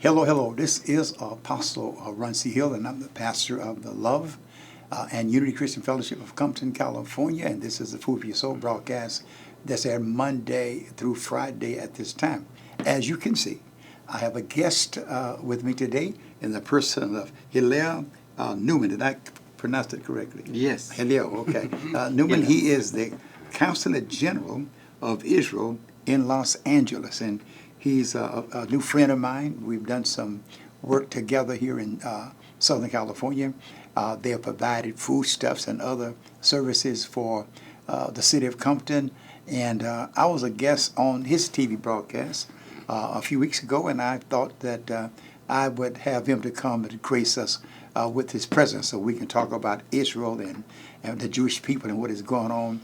Hello, hello. This is Apostle Ron C. Hill, and I'm the pastor of the Love and Unity Christian Fellowship of Compton, California. And this is the Food for Your Soul broadcast that's aired Monday through Friday at this time. As you can see, I have a guest with me today in the person of Hillel Newman. Did I pronounce it correctly? Yes. Hillel, okay. Newman, he is the Consulate General of Israel in Los Angeles. And he's a new friend of mine. We've done some work together here in Southern California. They have provided foodstuffs and other services for the city of Compton. And I was a guest on his TV broadcast a few weeks ago, and I thought that I would have him to come and grace us with his presence so we can talk about Israel and the Jewish people and what is going on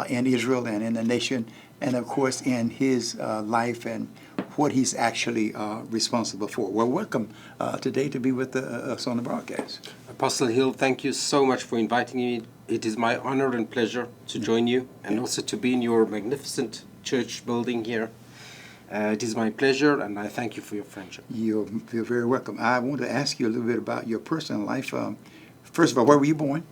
in Israel and in the nation, and of course in his life and what he's actually responsible for. Well, welcome today to be with us on the broadcast. Apostle Hill, thank you so much for inviting me. It is my honor and pleasure to join you and also to be in your magnificent church building here. It is my pleasure, and I thank you for your friendship. You're very welcome. I want to ask you a little bit about your personal life. First of all, where were you born?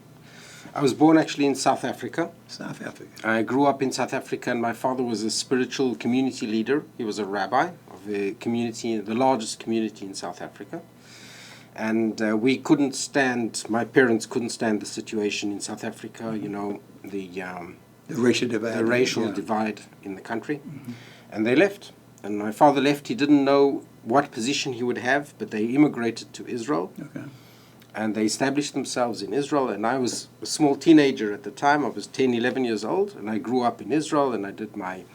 I was born actually in South Africa. South Africa. I grew up in South Africa, and my father was a spiritual community leader. He was a rabbi of a community, the largest community in South Africa. And we couldn't stand, my parents couldn't stand the situation in South Africa, you know, the racial divide. The racial divide in the country. Mm-hmm. And they left. And my father left. He didn't know what position he would have, but they immigrated to Israel. Okay. And they established themselves in Israel. And I was a small teenager at the time. I was 10, 11 years old. And I grew up in Israel, and I did my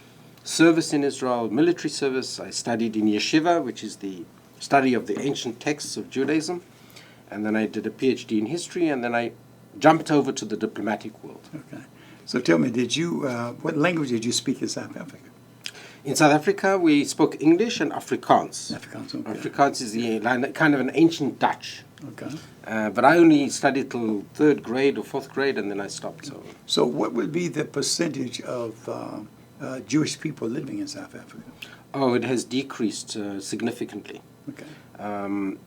service in Israel, military service. I studied in yeshiva, which is the study of the ancient texts of Judaism. And then I did a PhD in history, and then I jumped over to the diplomatic world. Okay. So tell me, what language did you speak in South Africa? In South Africa, we spoke English and Afrikaans. Afrikaans, okay. Afrikaans is kind of an ancient Dutch. Okay. But I only studied till 3rd grade or 4th grade, and then I stopped. So what would be the percentage of Jewish people living in South Africa? Oh, it has decreased significantly. Okay.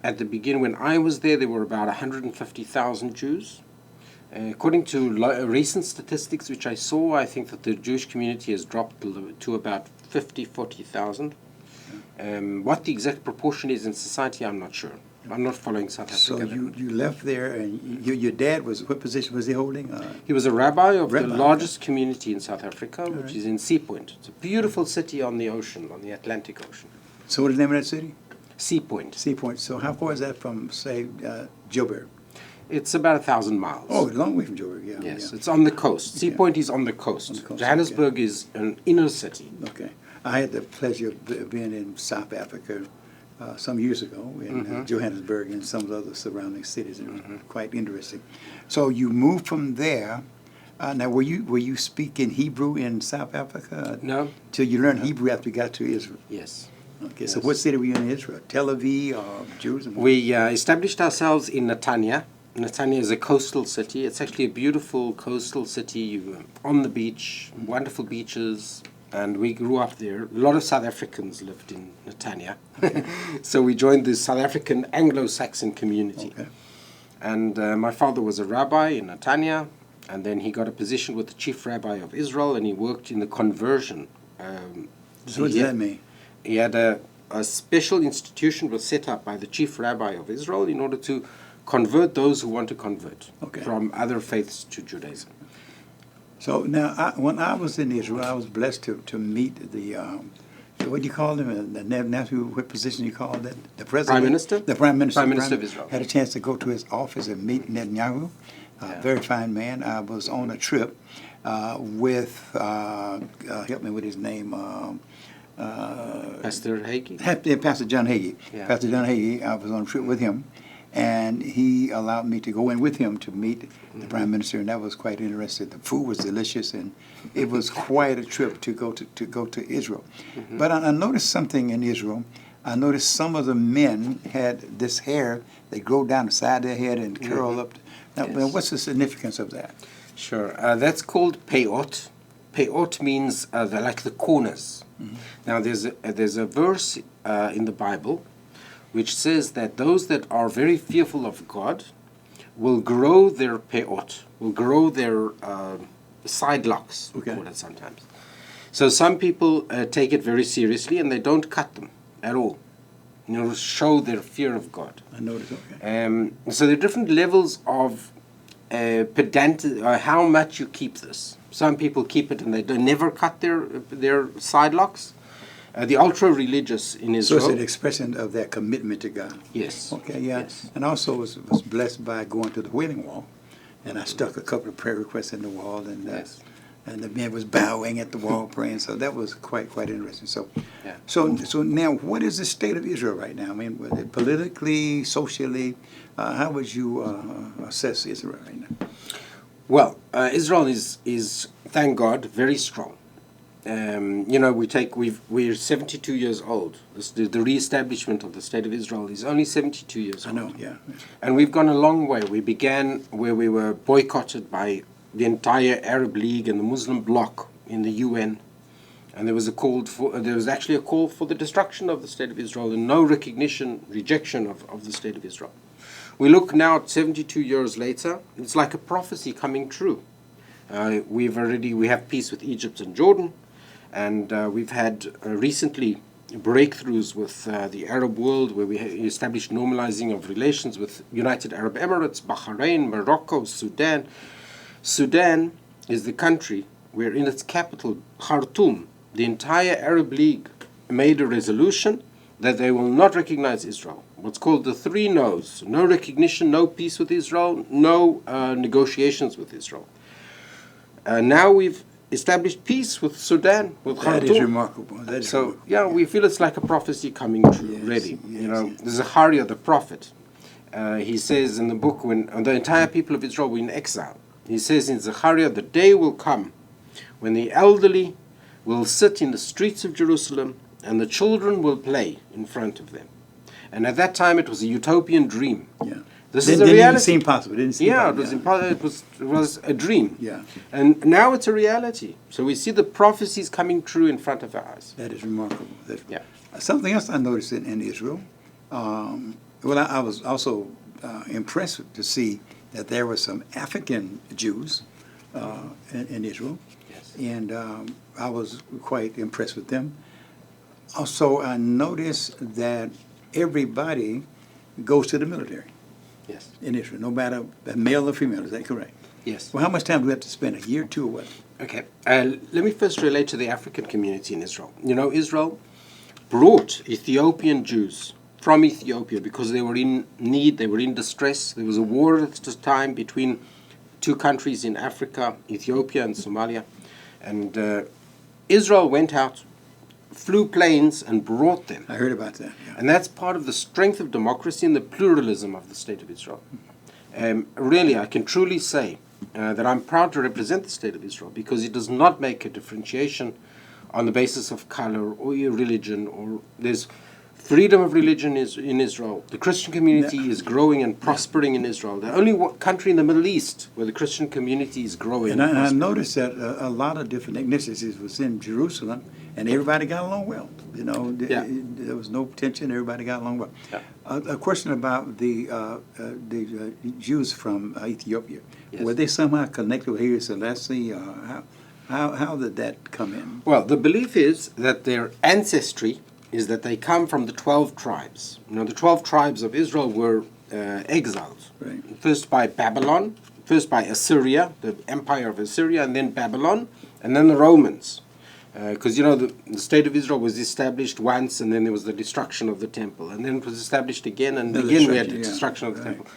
At the beginning, when I was there were about 150,000 Jews. According to recent statistics which I saw, I think that the Jewish community has dropped to about 40,000. What the exact proportion is in society, I'm not sure. I'm not following South Africa. So you left there, and your dad what position was he holding? He was a rabbi of the largest community in South Africa, which is in Sea Point. It's a beautiful city on the ocean, on the Atlantic Ocean. So what is the name of that city? Sea Point. Sea Point. So how far is that from, say, Joburg? It's about 1,000 miles. Oh, a long way from Joburg, yeah. Yes, yeah. It's on the coast. Sea Point is on the coast. On the coast, Johannesburg is an inner city. Okay. I had the pleasure of being in South Africa some years ago in Johannesburg and some of the other surrounding cities. It was quite interesting. So you moved from there. Now, were you speaking Hebrew in South Africa? No. Till you learned Hebrew after you got to Israel? Yes. Okay, so what city were you in Israel? Tel Aviv or Jerusalem? We established ourselves in Netanya. Netanya is a coastal city. It's actually a beautiful coastal city. You're on the beach, wonderful beaches, and we grew up there. A lot of South Africans lived in Netanya. Okay. So we joined the South African Anglo-Saxon community. Okay. And my father was a rabbi in Netanya, and then he got a position with the chief rabbi of Israel, and he worked in the conversion. So what does that mean? He had a special institution was set up by the chief rabbi of Israel in order to convert those who want to convert from other faiths to Judaism. So now, when I was in Israel, I was blessed to meet the, what do you call him? The nephew, what position you call that? The president? Prime Minister? The Prime Minister. Prime Minister of Israel. Had a chance to go to his office and meet Netanyahu. Very fine man. I was on a trip with, help me with his name, Pastor Hagee? Pastor John Hagee. Yeah. Pastor John Hagee, I was on a trip with him, and he allowed me to go in with him to meet the Prime Minister, and that was quite interesting. The food was delicious, and it was quite a trip to go to Israel. But I noticed something in Israel. I noticed some of the men had this hair. They grow down the side of their head and curl up. Now, what's the significance of that? Sure. That's called peyot. Peyot means like the corners. Now, there's a verse in the Bible which says that those that are very fearful of God will grow their peot, will grow their side locks, we Okay. call it sometimes. So some people take it very seriously and they don't cut them at all. Show their fear of God. I noticed, okay. So there are different levels of how much you keep this. Some people keep it and they never cut their side locks. The ultra-religious in So Israel. it's an expression of their commitment to God. Yes. Okay, yeah. Yes. And also was blessed by going to the Wailing Wall, and I stuck a couple of prayer requests in the wall, and Yes. and the man was bowing at the wall praying. So that was quite interesting. So, Yeah. so now, what is the state of Israel right now? I mean, politically, socially, how would you assess Israel right now? Well, Israel is, thank God, very strong. We're 72 years old. The re-establishment of the State of Israel is only 72 years old. I know, yeah. And we've gone a long way. We began where we were boycotted by the entire Arab League and the Muslim bloc in the UN. And there was actually a call for the destruction of the State of Israel and no rejection of the State of Israel. We look now at 72 years later, it's like a prophecy coming true. We have peace with Egypt and Jordan. And we've had recently breakthroughs with the Arab world where we established normalizing of relations with United Arab Emirates, Bahrain, Morocco, Sudan. Sudan is the country where in its capital, Khartoum, the entire Arab League made a resolution that they will not recognize Israel. What's called the 3 no's. No recognition, no peace with Israel, no negotiations with Israel. Now we've established peace with Sudan, with Khartoum. That is remarkable. That is remarkable. Yeah, we feel it's like a prophecy coming true, Yes, really. yes. Zechariah the prophet, he says in the book, when the entire people of Israel were in exile, he says in Zechariah, the day will come when the elderly will sit in the streets of Jerusalem and the children will play in front of them. And at that time it was a utopian dream. Yeah. This Didn't is a reality. even seem possible. Didn't seem Yeah, possible. it was a dream. Yeah. And now it's a reality. So we see the prophecies coming true in front of our eyes. That is remarkable. Yeah. Something else I noticed in Israel, I was also impressed to see that there were some African Jews in Israel, Yes. and I was quite impressed with them. Also, I noticed that everybody goes to the military Yes. in Israel, no matter male or female. Is that correct? Yes. Well, how much time do we have to spend? A year, 2, or what? Okay. Let me first relate to the African community in Israel. Israel brought Ethiopian Jews from Ethiopia because they were in need, they were in distress. There was a war at the time between 2 countries in Africa, Ethiopia and Somalia. And Israel went out, flew planes and brought them. I heard about that. Yeah. And that's part of the strength of democracy and the pluralism of the State of Israel. Really, I can truly say that I'm proud to represent the State of Israel because it does not make a differentiation on the basis of color or your religion. Or there's freedom of religion in Israel. The Christian community is growing and prospering in Israel. The only country in the Middle East where the Christian community is growing. And I noticed that a lot of different ethnicities was in Jerusalem, and everybody got along well. There was no tension. Everybody got along well. Yeah. A question about the Jews from Ethiopia. Yes. Were they somehow connected with Haile Selassie? How did that come in? Well, the belief is that their ancestry is that they come from the 12 tribes. The 12 tribes of Israel were exiled. Right. First by Babylon, first by Assyria, the empire of Assyria, and then Babylon, and then the Romans. Because, the State of Israel was established once, and then there was the destruction of the temple. And then it was established again, and again we had the destruction of the temple.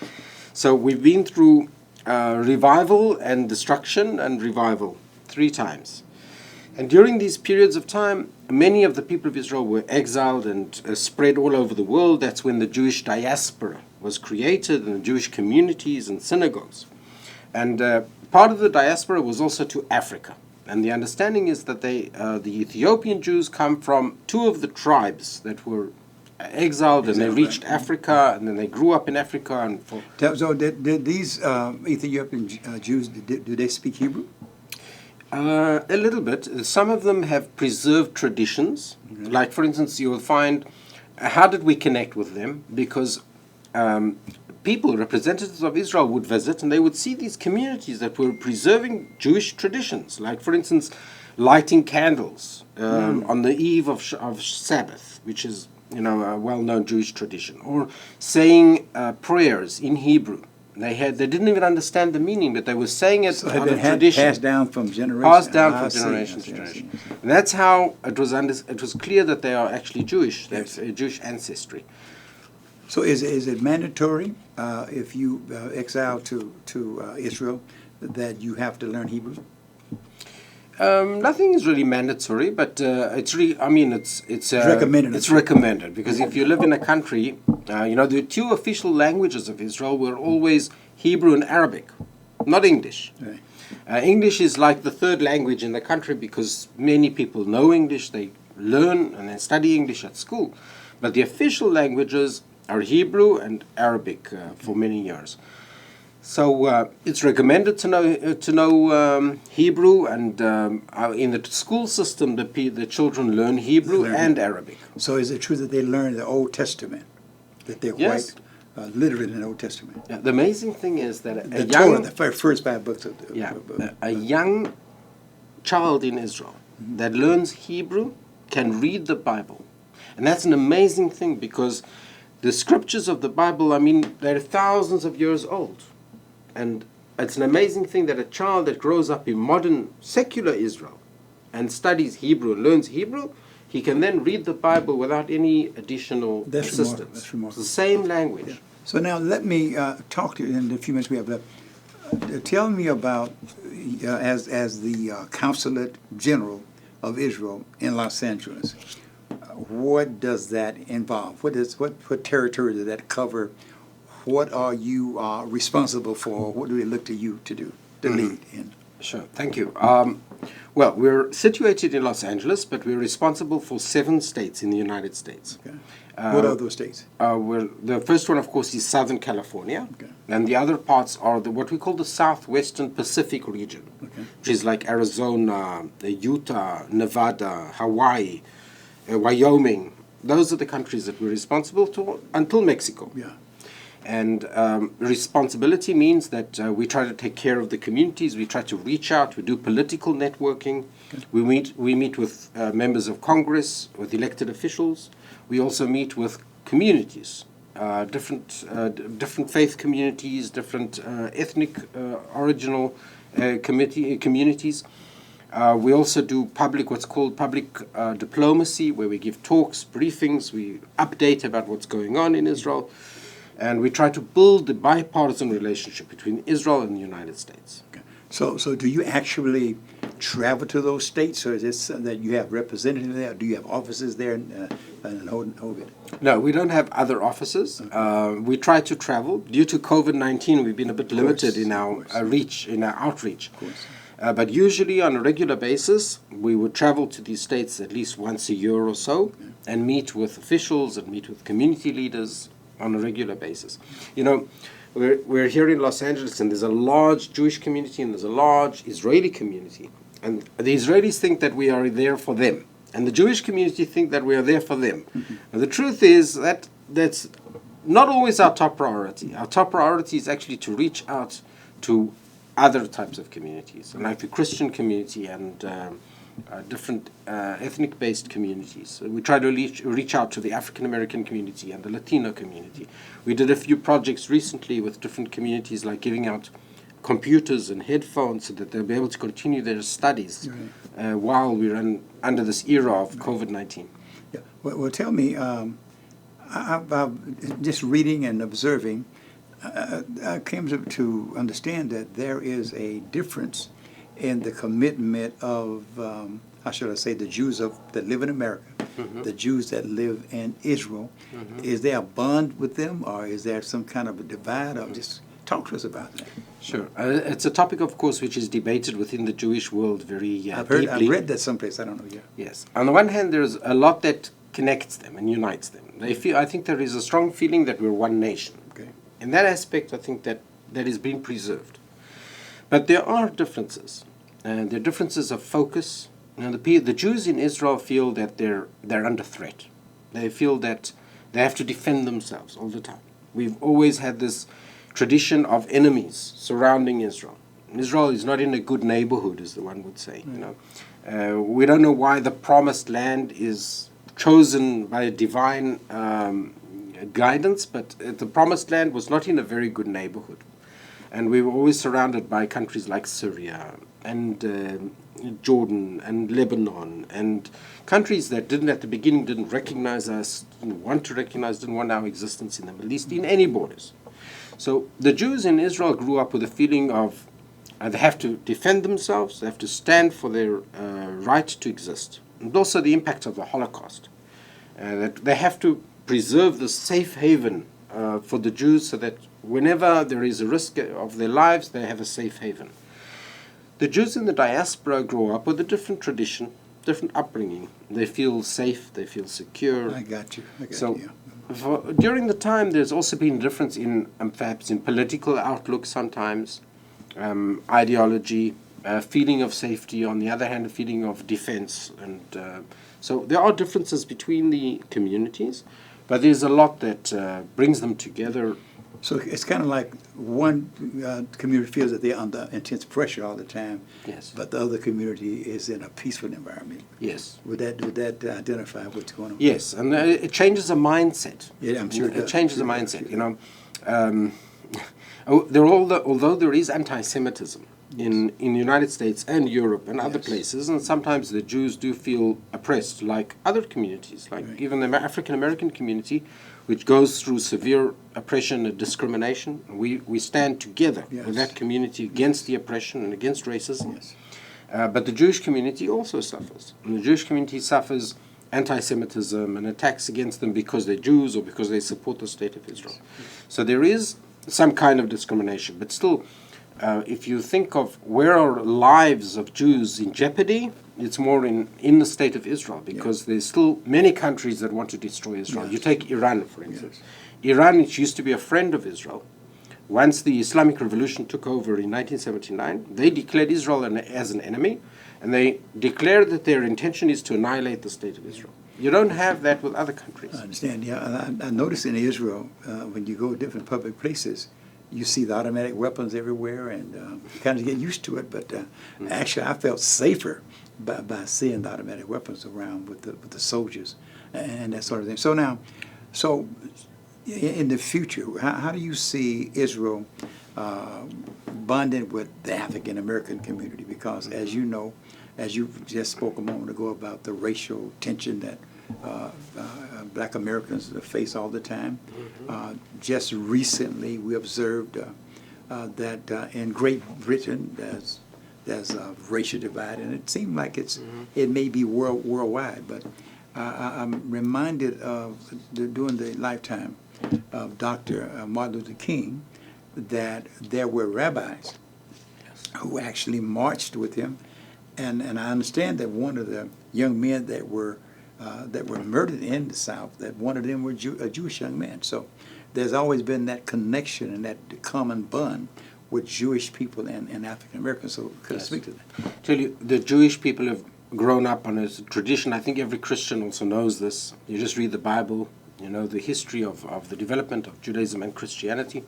So we've been through revival and destruction and revival 3 times. And during these periods of time, many of the people of Israel were exiled and spread all over the world. That's when the Jewish diaspora was created, and the Jewish communities and synagogues. And part of the diaspora was also to Africa. And the understanding is that the Ethiopian Jews come from 2 of the tribes that were exiled, and they reached Africa, and then they grew up in Africa. So did these Ethiopian Jews, do they speak Hebrew? A little bit. Some of them have preserved traditions. Like, for instance, you will find how did we connect with them? Because people, representatives of Israel, would visit and they would see these communities that were preserving Jewish traditions, like, for instance, lighting candles on the eve of Sabbath, which is, you know, a well-known Jewish tradition, or saying prayers in Hebrew. They didn't even understand the meaning, but they were saying it out of tradition. Passed down from generation. Passed down from generation to generation. And that's how it was clear that they are actually Jewish. They have a Jewish ancestry. So is it mandatory if you exile to Israel that you have to learn Hebrew? Nothing is really mandatory, but it's really, I mean, it's recommended. It's recommended because if you live in a country, you know, the two official languages of Israel were always Hebrew and Arabic, not English. Right. English is like the third language in the country because many people know English, they learn and then study English at school. But the official languages are Hebrew and Arabic for many years. So it's recommended to know Hebrew, and in the school system, the children learn Hebrew and Arabic. So is it true that they learn the Old Testament, that they're Yes. quite literate in the Old Testament? Yeah, the amazing thing is that The Torah, the first 5 books of the a young child in Israel that learns Hebrew can read the Bible, and that's an amazing thing because the scriptures of the Bible, I mean, they're thousands of years old. And it's an amazing thing that a child that grows up in modern secular Israel and studies Hebrew and learns Hebrew, he can then read the Bible without any additional assistance. That's remarkable. It's the same language. Yeah. So now let me talk to you in the few minutes we have left. Tell me about, as the Consulate General of Israel in Los Angeles, what does that involve? What territory does that cover? What are you responsible for? What do they look to you to do, to lead in? Sure, thank you. Well, we're situated in Los Angeles, but we're responsible for 7 states in the United States. Okay. What are those states? The first one, of course, is Southern California, Okay. and the other parts are what we call the Southwestern Pacific region, Okay. which is like Arizona, Utah, Nevada, Hawaii, Wyoming. Those are the countries that we're responsible to until Mexico. Yeah. And responsibility means that we try to take care of the communities. We try to reach out. We do political networking. Okay. We meet with members of Congress, with elected officials. We also meet with communities, different faith communities, different ethnic original communities. We also do what's called public diplomacy, where we give talks, briefings. We update about what's going on in Israel. And we try to build the bipartisan relationship between Israel and the United States. Okay. So do you actually travel to those states, or is this that you have representatives there? Do you have offices there and hold it? No, we don't have other offices. Okay. We try to travel. Due to COVID-19, we've been a bit limited in our outreach. Of course. But usually on a regular basis, we would travel to these states at least once a year or so, and meet with officials and meet with community leaders on a regular basis. You know, we're here in Los Angeles, and there's a large Jewish community and there's a large Israeli community. And the Israelis think that we are there for them, and the Jewish community think that we are there for them. Mm-hmm. And the truth is that that's not always our top priority. Our top priority is actually to reach out to other types of communities, like the Christian community and different ethnic-based communities. So we try to reach out to the African-American community and the Latino community. We did a few projects recently with different communities, like giving out computers and headphones so that they'll be able to continue their studies while we're under this era of COVID-19. Yeah. Well, tell me, I'm just reading and observing, I came to understand that there is a difference in the commitment of, how should I say, the Jews that live in America, mm-hmm. the Jews that live in Israel. Mm-hmm. Is there a bond with them, or is there some kind of a divide? Or just talk to us about that. Sure. It's a topic, of course, which is debated within the Jewish world very deeply. I've read that someplace. I don't know. Yeah. Yes. On the one hand, there's a lot that connects them and unites them. I think there is a strong feeling that we're one nation. Okay. In that aspect, I think that is being preserved. But there are differences. There are differences of focus. The Jews in Israel feel that they're under threat. They feel that They have to defend themselves all the time. We've always had this tradition of enemies surrounding Israel. Israel is not in a good neighborhood, as the one would say. We don't know why the promised land is chosen by divine guidance, but the promised land was not in a very good neighborhood. And we were always surrounded by countries like Syria and Jordan and Lebanon, and countries that at the beginning didn't recognize us, didn't want to recognize, didn't want our existence in the Middle East, in any borders. So the Jews in Israel grew up with a feeling of they have to defend themselves, they have to stand for their right to exist. And also the impact of the Holocaust. That they have to preserve the safe haven for the Jews so that whenever there is a risk of their lives, they have a safe haven. The Jews in the diaspora grow up with a different tradition, different upbringing. They feel safe, they feel secure. I got you. So during the time, there's also been a difference in perhaps in political outlook sometimes, ideology, feeling of safety, on the other hand, a feeling of defense. And so there are differences between the communities, but there's a lot that brings them together. So it's kind of like one community feels that they're under intense pressure all the time, Yes. but the other community is in a peaceful environment. Yes. Would that identify what's going on? Yes, and it changes a mindset. Yeah, I'm sure it It does. changes Sure a it does, mindset, sure. Although there is anti-Semitism in the United States and Europe and other Yes. places, and sometimes the Jews do feel oppressed, like other communities, like Right. even the African-American community, which goes through severe oppression and discrimination. We stand together Yes. with that community against the oppression and against racism. Yes. But the Jewish community also suffers. And the Jewish community suffers anti-Semitism and attacks against them because they're Jews or because they support the state of Israel. So there is some kind of discrimination. But still, if you think of where are lives of Jews in jeopardy, it's more in the state of Israel, because there's still many countries that want to destroy Israel. Yes. You take Iran, for instance. Iran, which used to be a friend of Israel, once the Islamic Revolution took over in 1979, they declared Israel as an enemy, and they declared that their intention is to annihilate the state of Israel. You don't have that with other countries. I understand. Yeah, I notice in Israel, when you go to different public places, you see the automatic weapons everywhere, and you kind of get used to it. But actually, I felt safer by seeing the automatic weapons around with the soldiers and that sort of thing. So now, in the future, how do you see Israel bonding with the African American community? Because as you know, as you just spoke a moment ago about the racial tension that Black Americans face all the time. Just recently, we observed that in Great Britain, there's a racial divide, and it seemed like it may be worldwide. But I'm reminded of during the lifetime of Dr. Martin Luther King that there were rabbis who actually marched with him, and I understand that one of the young men that were murdered in the South, that one of them were a Jewish young man. So there's always been that connection and that common bond with Jewish people and African Americans. So could I speak to that? Tell you, the Jewish people have grown up on a tradition. I think every Christian also knows this. You just read the Bible, you know the history of the development of Judaism and Christianity.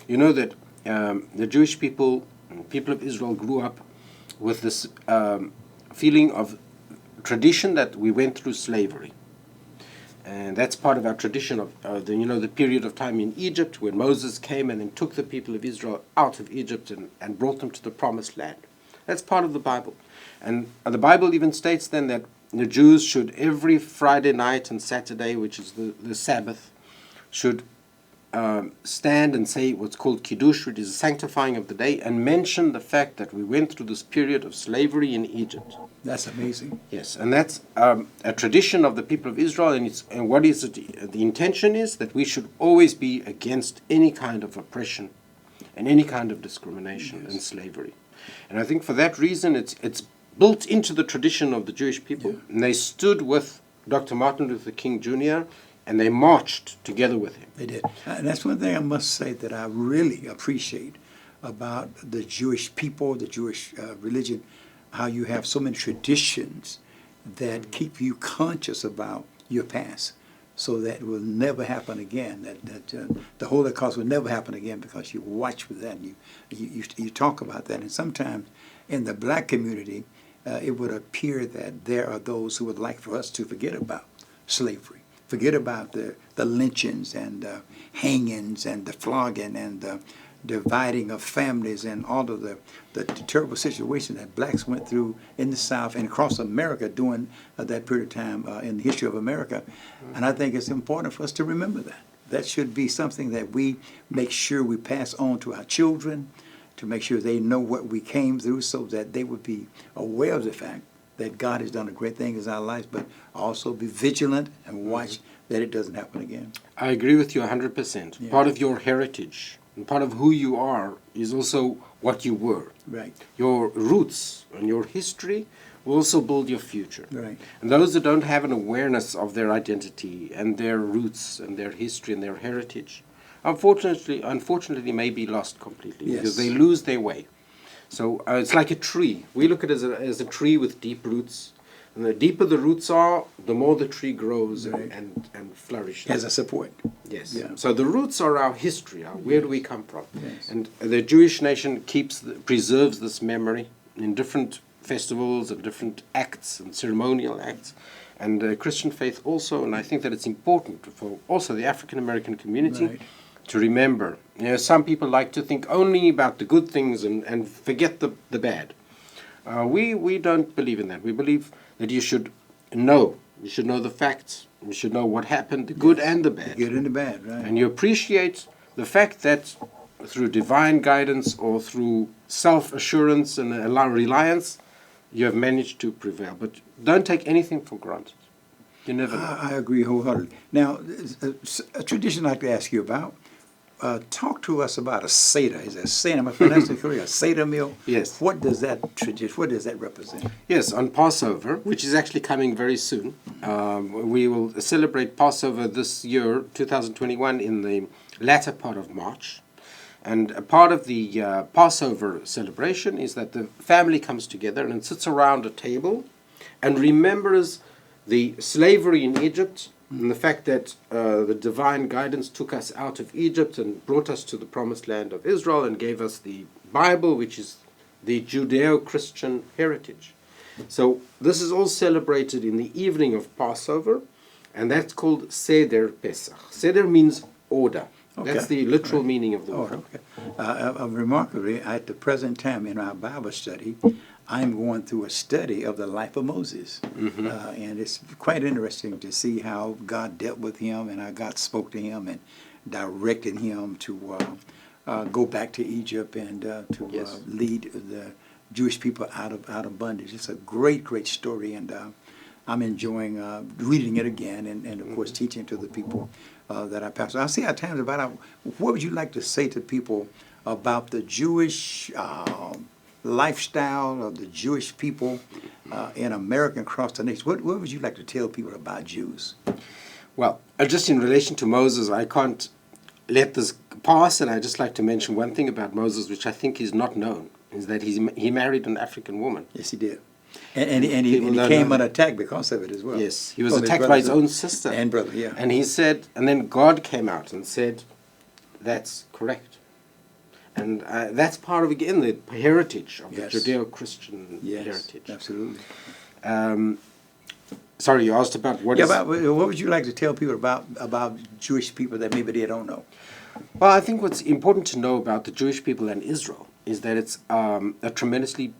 You know that the Jewish people of Israel grew up with this feeling of tradition that we went through slavery. And that's part of our tradition of the period of time in Egypt when Moses came and then took the people of Israel out of Egypt and brought them to the promised land. That's part of the Bible. And the Bible even states then that the Jews should every Friday night and Saturday, which is the Sabbath, should stand and say what's called Kiddush, which is a sanctifying of the day, and mention the fact that we went through this period of slavery in Egypt. That's amazing. Yes, and that's a tradition of the people of Israel, and what is it? The intention is that we should always be against any kind of oppression and any kind of discrimination and slavery. And I think for that reason, it's built into the tradition of the Jewish people, and they stood with Dr. Martin Luther King Jr., and they marched together with him. They did. And that's one thing I must say that I really appreciate about the Jewish people, the Jewish religion, how you have so many traditions that keep you conscious about your past. so that it will never happen again. That the Holocaust will never happen again, because you watch with that and you talk about that. And sometimes in the black community, it would appear that there are those who would like for us to forget about slavery, forget about the lynchings and the hangings and the flogging and the dividing of families and all of the terrible situation that blacks went through in the South and across America during that period of time in the history of America. And I think it's important for us to remember that. That should be something that we make sure we pass on to our children, to make sure they know what we came through, so that they would be aware of the fact that God has done a great thing in our lives, but also be vigilant and watch that it doesn't happen again. I agree with you 100%. Yeah. Part of your heritage and part of who you are is also what you were. Right. Your roots and your history will also build your future. Right. And those that don't have an awareness of their identity and their roots and their history and their heritage, unfortunately may be lost completely. Yes. Because they lose their way. So it's like a tree. We look at it as a tree with deep roots. And the deeper the roots are, the more the tree grows Right. and flourishes. As a support. Yes. Yeah. So the roots are our history. Where do we come from? Yes. And the Jewish nation preserves this memory in different festivals and different acts and ceremonial acts. And the Christian faith also. And I think that it's important for also the African American community Right. to remember. You know, some people like to think only about the good things and forget the bad. We don't believe in that. We believe that you should know the facts, you should know what happened, the good and the bad. The good and the bad, right. And you appreciate the fact that through divine guidance or through self-assurance and reliance, you have managed to prevail. But don't take anything for granted. You never know. I agree wholeheartedly. Now, a tradition I'd like to ask you about. Talk to us about a Seder. Is it a Seder? Am I pronouncing it correctly? A Seder meal? Yes. What does that tradition? What does that represent? Yes, on Passover, which is actually coming very soon, we will celebrate Passover this year, 2021, in the latter part of March. And a part of the Passover celebration is that the family comes together and sits around a table and remembers the slavery in Egypt and the fact that the divine guidance took us out of Egypt and brought us to the promised land of Israel and gave us the Bible, which is the Judeo-Christian heritage. So this is all celebrated in the evening of Passover, and that's called Seder Pesach. Seder means order. Okay. That's the literal meaning of the Oh, word. okay. Remarkably, at the present time in our Bible study, I'm going through a study of the life of Moses. And it's quite interesting to see how God dealt with him and how God spoke to him and directed him to go back to Egypt and to lead the Jewish people out of bondage. It's a great, great story, and I'm enjoying reading it again and of course, teaching to the people that I pastor. I see at times about what would you like to say to people about the Jewish lifestyle of the Jewish people in America and across the nation? What would you like to tell people about Jews? Well, just in relation to Moses, I can't let this pass, and I'd just like to mention one thing about Moses, which I think is not known, is that he married an African woman. Yes, he did. And he came under attack because of it as well. Yes, he was From attacked by his own sister. And brother, yeah. And he said, and then God came out and said, that's correct. And that's part of, again, the heritage of the Judeo-Christian heritage. Absolutely. Sorry, you asked about what what would you like to tell people about Jewish people that maybe they don't know? Well, I think what's important to know about the Jewish people and Israel is that it's a tremendously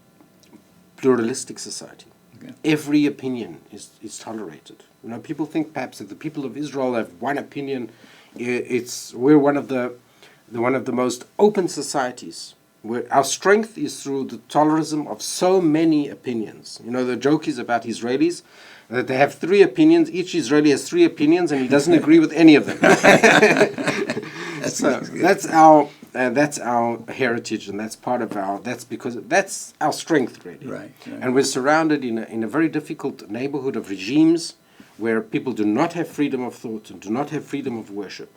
pluralistic society. Okay. Every opinion is tolerated. You know, people think perhaps that the people of Israel have one opinion. We're one of the most open societies. Where our strength is through the tolerism of so many opinions. You know, the joke is about Israelis, that they have 3 opinions. Each Israeli has 3 opinions, and he doesn't agree with any of them. That's our heritage, and that's part of that's our strength, really. Right. And we're surrounded in a very difficult neighborhood of regimes where people do not have freedom of thought and do not have freedom of worship.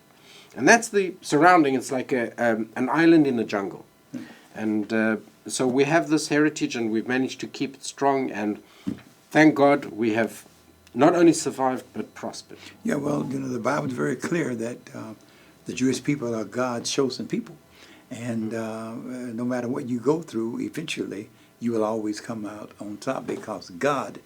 And that's the surrounding. It's like an island in the jungle. And so we have this heritage, and we've managed to keep it strong. And thank God we have not only survived but prospered. Yeah, well, the Bible is very clear that the Jewish people are God's chosen people. And no matter what you go through, eventually you will always come out on top because God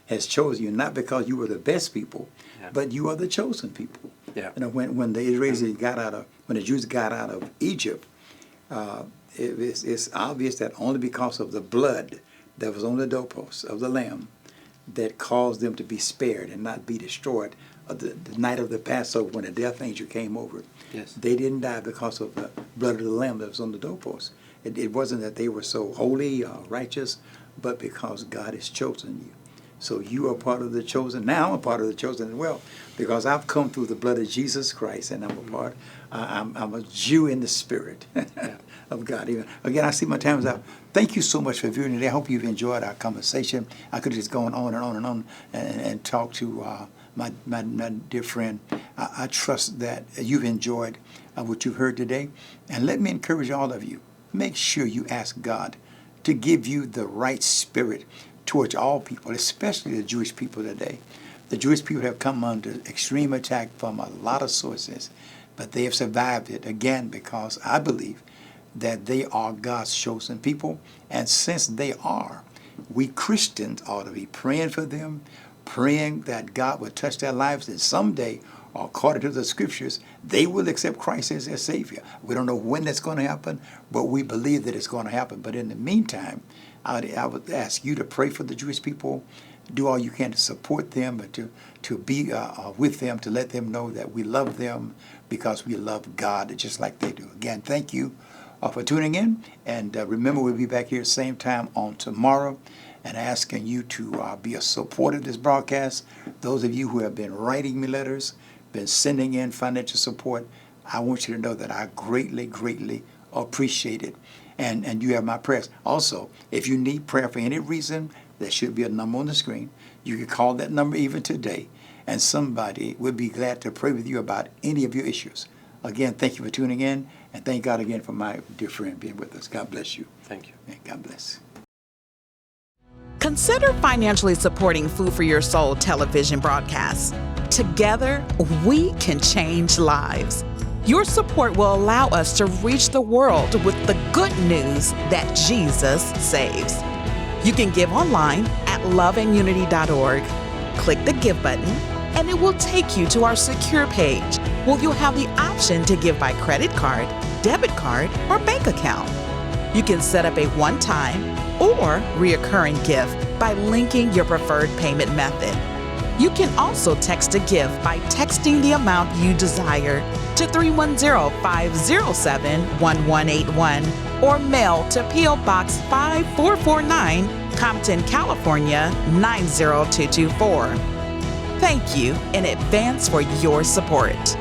has chosen you, not because you were the best people, but you are the chosen people. Yeah. When the Israelis when the Jews got out of Egypt, it's obvious that only because of the blood that was on the doorposts of the Lamb that caused them to be spared and not be destroyed. The night of the Passover, when the death angel came over, Yes. they didn't die because of the blood of the Lamb that was on the doorpost. It wasn't that they were so holy or righteous, but because God has chosen you. So you are part of the chosen. Now I'm a part of the chosen as well, because I've come through the blood of Jesus Christ, and I'm a part. I'm a Jew in the spirit of God. Again, I see my time is up. Thank you so much for viewing today. I hope you've enjoyed our conversation. I could have just gone on and on and on and talk to my dear friend. I trust that you've enjoyed what you've heard today. And let me encourage all of you. Make sure you ask God to give you the right spirit towards all people, especially the Jewish people today. The Jewish people have come under extreme attack from a lot of sources, but they have survived it, again, because I believe that they are God's chosen people. And since they are, we Christians ought to be praying for them, praying that God will touch their lives, and someday, according to the scriptures, they will accept Christ as their Savior. We don't know when that's going to happen, but we believe that it's going to happen. But in the meantime, I would ask you to pray for the Jewish people, do all you can to support them, but to be with them, to let them know that we love them because we love God just like they do. Again, thank you for tuning in. And remember, we'll be back here same time on tomorrow, and asking you to be a supporter of this broadcast. Those of you who have been writing me letters, been sending in financial support, I want you to know that I greatly, greatly appreciate it. And you have my prayers. Also, if you need prayer for any reason, there should be a number on the screen. You can call that number even today, and somebody would be glad to pray with you about any of your issues. Again, thank you for tuning in, and thank God again for my dear friend being with us. God bless you. Thank you. And God bless. Consider financially supporting Food for Your Soul television broadcasts. Together, we can change lives. Your support will allow us to reach the world with the good news that Jesus saves. You can give online at loveandunity.org. Click the Give button, and it will take you to our secure page, where you'll have the option to give by credit card, debit card, or bank account. You can set up a one-time or reoccurring gift by linking your preferred payment method. You can also text a gift by texting the amount you desire to 310-507-1181 or mail to P.O. Box 5449, Compton, California 90224. Thank you in advance for your support.